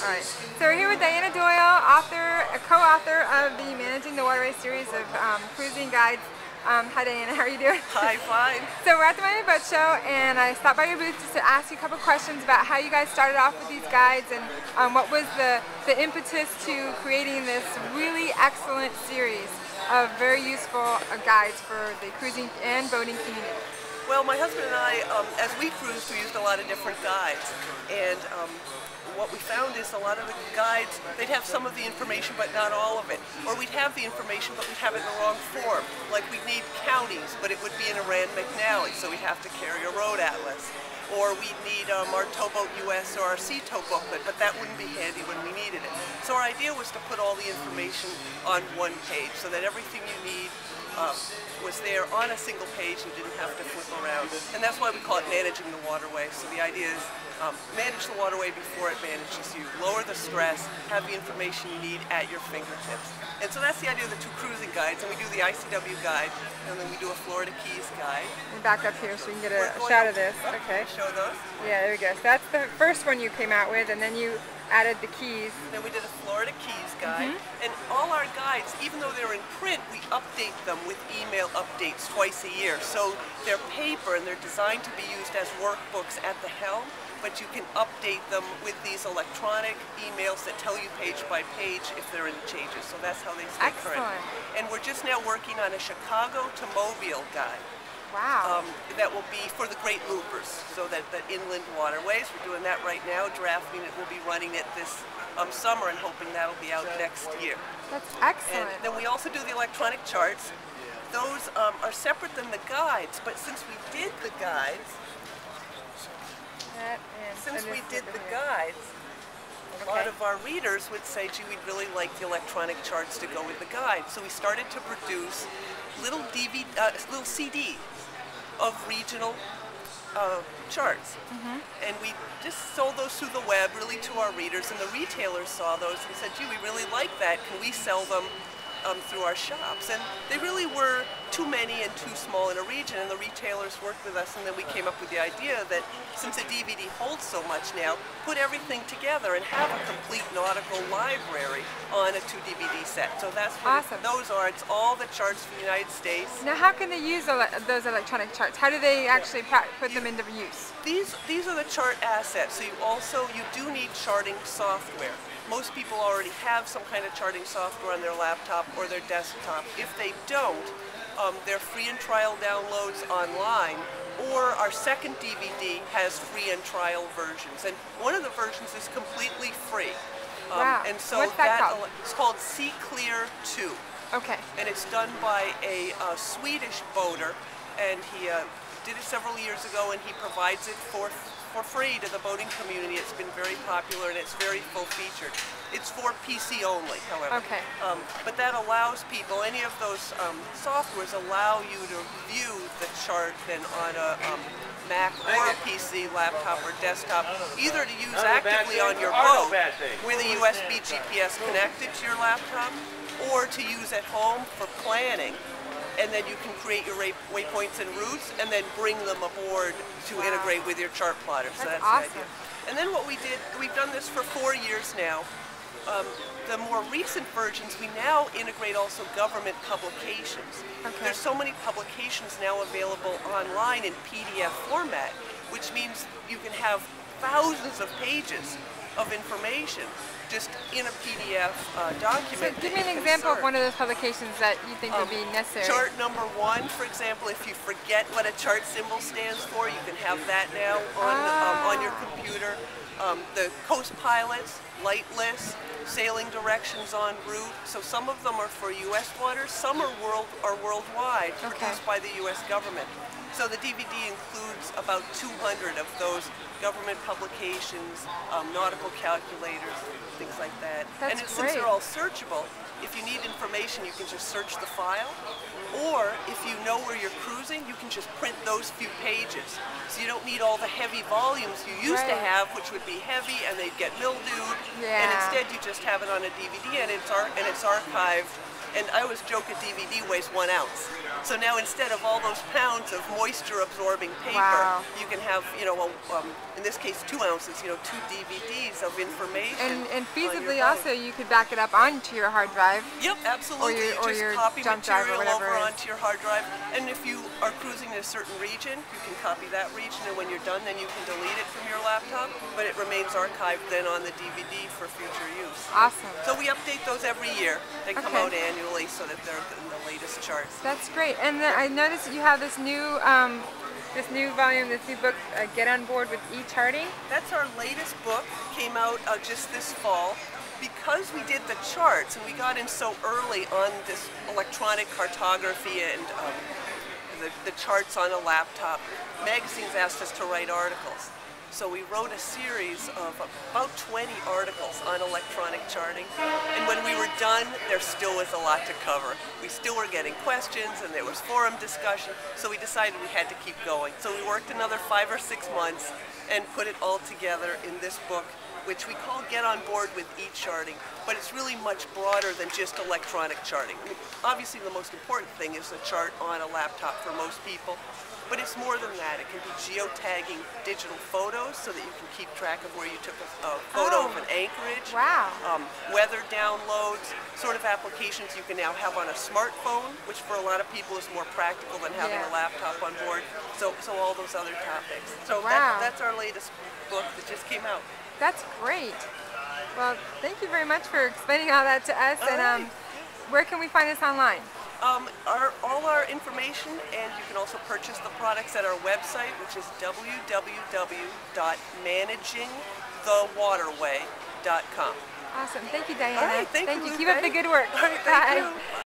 All right. So we're here with Doyle, co-author of the Managing the Waterway series of cruising guides. Hi Diana, how are you doing? Hi, fine. So we're at the Miami Boat Show, and I stopped by your booth just to ask you a couple questions about how you guys started off with these guides and what was the impetus to creating this really excellent series of very useful guides for the cruising and boating community. Well, my husband and I, as we cruised, we used a lot of different guides, and what we found is a lot of the guides, they'd have some of the information but not all of it. Or we'd have the information but we'd have it in the wrong form. Like we'd need counties, but it would be in a Rand McNally, so we'd have to carry a road atlas. Or we'd need our Towboat US or our Sea Tow booklet, but that wouldn't be handy when we needed it. So our idea was to put all the information on one page so that everything you need was there on a single page. You didn't have to flip around. And that's why we call it Managing the Waterway. So the idea is manage the waterway before it manages you. Lower the stress, have the information you need at your fingertips. And so that's the idea of the two cruising guides. And we do the ICW guide, and then we do a Florida Keys guide. We'll back up here so we can get a shot of this. Okay. Show those. Yeah, there we go. So that's the first one you came out with, and then you added the Keys. Then we did a Florida Keys guide. And all our guides, even though they're in print, we update them with email updates twice a year. So they're paper and they're designed to be used as workbooks at the helm, but you can update them with these electronic emails that tell you page by page if there are any changes. So that's how they stay current. And we're just now working on a Chicago to Mobile guide. Wow. That will be for the Great Loopers, so that the inland waterways. We're doing that right now, drafting it. We'll be running it this summer and hoping that'll be out next year. That's excellent. And then we also do the electronic charts. Those are separate than the guides, but since we did the guides, a lot of our readers would say, gee, we'd really like the electronic charts to go with the guide. So we started to produce little CDs of regional charts. And we just sold those through the web really to our readers, and the retailers saw those and said, gee, we really like that. Can we sell them through our shops? And they really were too many and too small in a region, and the retailers worked with us, and then we came up with the idea that since a DVD holds so much now, put everything together and have a complete nautical library on a 2 DVD set. So that's what those are. It's all the charts from the United States. Now how can they use those electronic charts? How do they actually put them into use? These are the chart assets. So you do need charting software. Most people already have some kind of charting software on their laptop or their desktop. If they don't, they're free and trial downloads online, or our second DVD has free and trial versions. And one of the versions is completely free. Wow. And so what's that called? It's called Sea Clear 2. Okay. And it's done by a Swedish boater, and he did it several years ago, and he provides it for free to the boating community. It's been very popular and it's very full-featured. It's for PC only, however. Okay. But that allows people, any of those softwares allow you to view the chart then on a Mac or a PC, laptop or desktop, either to use actively on your boat with a USB GPS connected to your laptop, or to use at home for planning. And then you can create your waypoints and routes and then bring them aboard to integrate with your chart plotter. So that's awesome. the idea. And then what we did, we've done this for 4 years now. The more recent versions, we now integrate also government publications. Okay. There's so many publications now available online in PDF format, which means you can have thousands of pages of information just in a PDF document. So give me an example of one of those publications that you think would be necessary. Chart number 1, for example, if you forget what a chart symbol stands for, you can have that now on your computer. The coast pilots, light lists, sailing directions en route. So some of them are for U.S. waters, some are worldwide, produced by the U.S. government. So the DVD includes about 200 of those government publications, nautical calculators, things like that. That's and since they're all searchable, if you need information, you can just search the file. Or if you know where you're cruising, you can just print those few pages. So you don't need all the heavy volumes you used to have, which would be heavy and they'd get mildewed. And instead you just have it on a DVD and it's archived And I always joke a DVD weighs 1 ounce. So now instead of all those pounds of moisture-absorbing paper, Wow. you can have, in this case, 2 ounces, 2 DVDs of information. And feasibly also, you could back it up onto your hard drive. Yep, absolutely. Or you your just copy jump drive or material whatever over it is. onto your hard drive, and if you are cruising in a certain region, you can copy that region, and when you're done, then you can delete it from your laptop, but it remains archived then on the DVD for future use. Awesome. So we update those every year. They come Okay. out annually so that they're in the latest charts. That's great. And then I noticed that you have this new volume, this new book, Get on Board with E-Charting. That's our latest book. Came out just this fall. Because we did the charts and we got in so early on this electronic cartography and the charts on a laptop, magazines asked us to write articles. So we wrote a series of about 20 articles on electronic charting. And when we were done, there still was a lot to cover. We still were getting questions and there was forum discussion, so we decided we had to keep going. So we worked another 5 or 6 months and put it all together in this book, which we call Get on Board with E-Charting, but it's really much broader than just electronic charting. I mean, obviously the most important thing is the chart on a laptop for most people, but it's more than that. It can be geotagging digital photos so that you can keep track of where you took a photo of an anchorage. Wow. Weather downloads, sort of applications you can now have on a smartphone, which for a lot of people is more practical than having a laptop on board. So all those other topics. So Wow. that's our latest book that just came out. That's great. Well, thank you very much for explaining all that to us. And where can we find this online? All our information, and you can also purchase the products at our website, which is www.managingthewaterway.com. Awesome. Thank you, Diana. All right, thank you, Keep up the good work. All right, thank Bye. you.